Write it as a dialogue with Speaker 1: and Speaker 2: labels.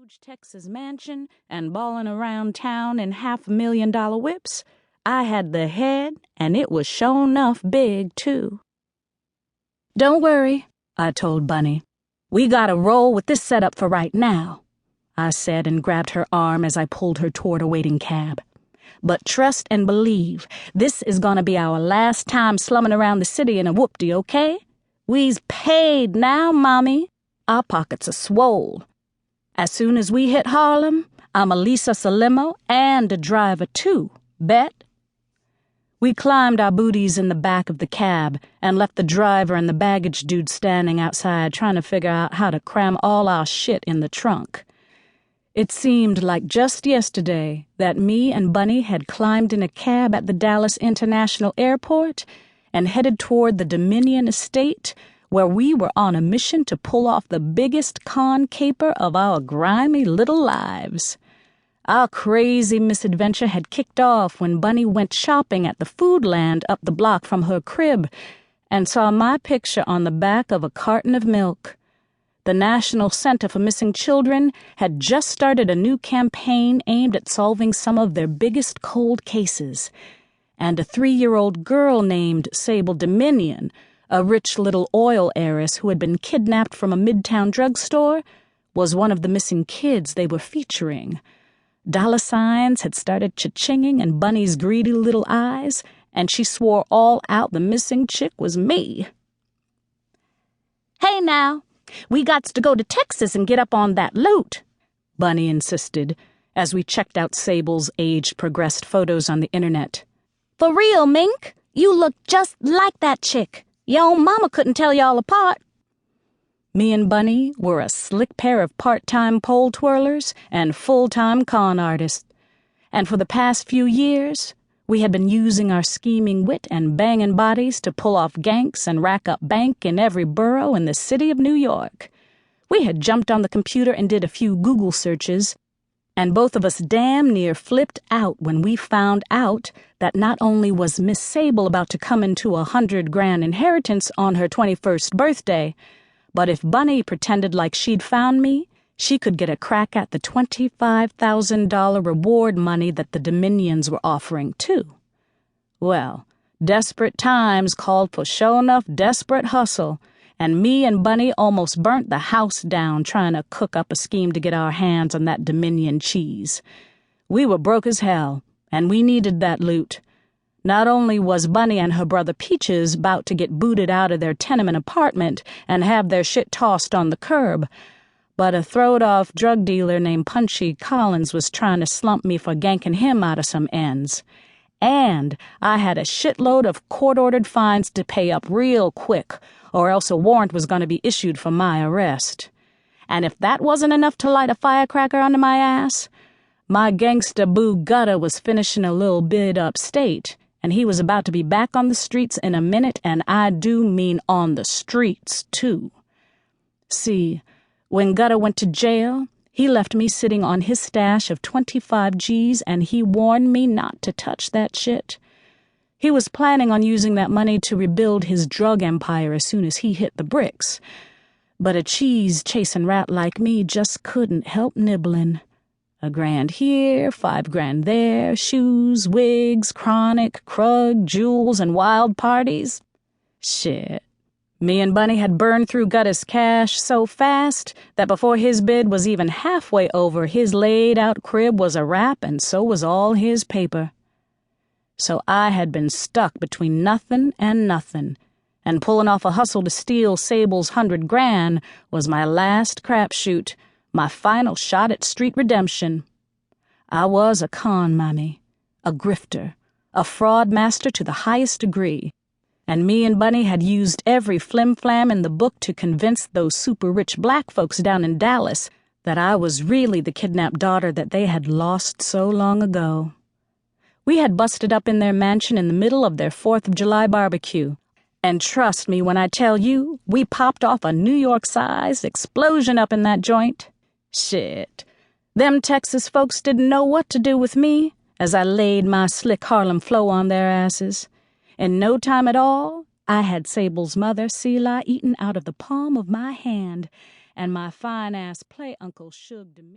Speaker 1: huge Texas mansion and ballin' around town in $500,000 whips, I had the head, and it was sure enough big, too. "Don't worry," I told Bunny. "We gotta roll with this setup for right now," I said and grabbed her arm as I pulled her toward a waiting cab. "But trust and believe, this is gonna be our last time slumming around the city in a whoopty, okay? We's paid now, Mommy. Our pockets are swole. As soon as we hit Harlem, I'ma lease us a limo and a driver, too. Bet?" We climbed our booties in the back of the cab and left the driver and the baggage dude standing outside trying to figure out how to cram all our shit in the trunk. It seemed like just yesterday that me and Bunny had climbed in a cab at the Dallas International Airport and headed toward the Dominion Estate, where we were on a mission to pull off the biggest con caper of our grimy little lives. Our crazy misadventure had kicked off when Bunny went shopping at the Foodland up the block from her crib and saw my picture on the back of a carton of milk. The National Center for Missing Children had just started a new campaign aimed at solving some of their biggest cold cases, and a 3-year-old girl named Sable Dominion, a rich little oil heiress who had been kidnapped from a midtown drugstore, was one of the missing kids they were featuring. Dollar signs had started cha-chinging in Bunny's greedy little eyes, and she swore all out the missing chick was me. "Hey now, we gots to go to Texas and get up on that loot," Bunny insisted, as we checked out Sable's age-progressed photos on the internet. "For real, Mink, you look just like that chick. Your own mama couldn't tell y'all apart." Me and Bunny were a slick pair of part-time pole twirlers and full-time con artists, and for the past few years, we had been using our scheming wit and banging bodies to pull off ganks and rack up bank in every borough in the city of New York. We had jumped on the computer and did a few Google searches, and both of us damn near flipped out when we found out that not only was Miss Sable about to come into $100,000 inheritance on her 21st birthday, but if Bunny pretended like she'd found me, she could get a crack at the $25,000 reward money that the Dominions were offering, too. Well, desperate times called for sure enough desperate hustle, and me and Bunny almost burnt the house down trying to cook up a scheme to get our hands on that Dominion cheese. We were broke as hell, and we needed that loot. Not only was Bunny and her brother Peaches about to get booted out of their tenement apartment and have their shit tossed on the curb, but a throwed-off drug dealer named Punchy Collins was trying to slump me for ganking him out of some ends. And I had a shitload of court-ordered fines to pay up real quick, or else a warrant was going to be issued for my arrest. And if that wasn't enough to light a firecracker under my ass, my gangsta boo Gutta was finishing a little bid upstate, and he was about to be back on the streets in a minute, and I do mean on the streets, too. See, when Gutta went to jail, he left me sitting on his stash of 25 G's, and he warned me not to touch that shit. He was planning on using that money to rebuild his drug empire as soon as he hit the bricks. But a cheese-chasing rat like me just couldn't help nibbling. $1,000 here, $5,000 there, shoes, wigs, chronic, krug, jewels, and wild parties. Shit. Me and Bunny had burned through Gutta's cash so fast that before his bid was even halfway over, his laid-out crib was a wrap, and so was all his paper. So I had been stuck between nothing and nothing, and pulling off a hustle to steal Sable's $100,000 was my last crapshoot, my final shot at street redemption. I was a con mommy, a grifter, a fraud master to the highest degree, and me and Bunny had used every flim-flam in the book to convince those super-rich black folks down in Dallas that I was really the kidnapped daughter that they had lost so long ago. We had busted up in their mansion in the middle of their 4th of July barbecue, and trust me when I tell you, we popped off a New York-sized explosion up in that joint. Shit. Them Texas folks didn't know what to do with me as I laid my slick Harlem flow on their asses. In no time at all, I had Sable's mother, Selah, eaten out of the palm of my hand, and my fine-ass play uncle Shug to me.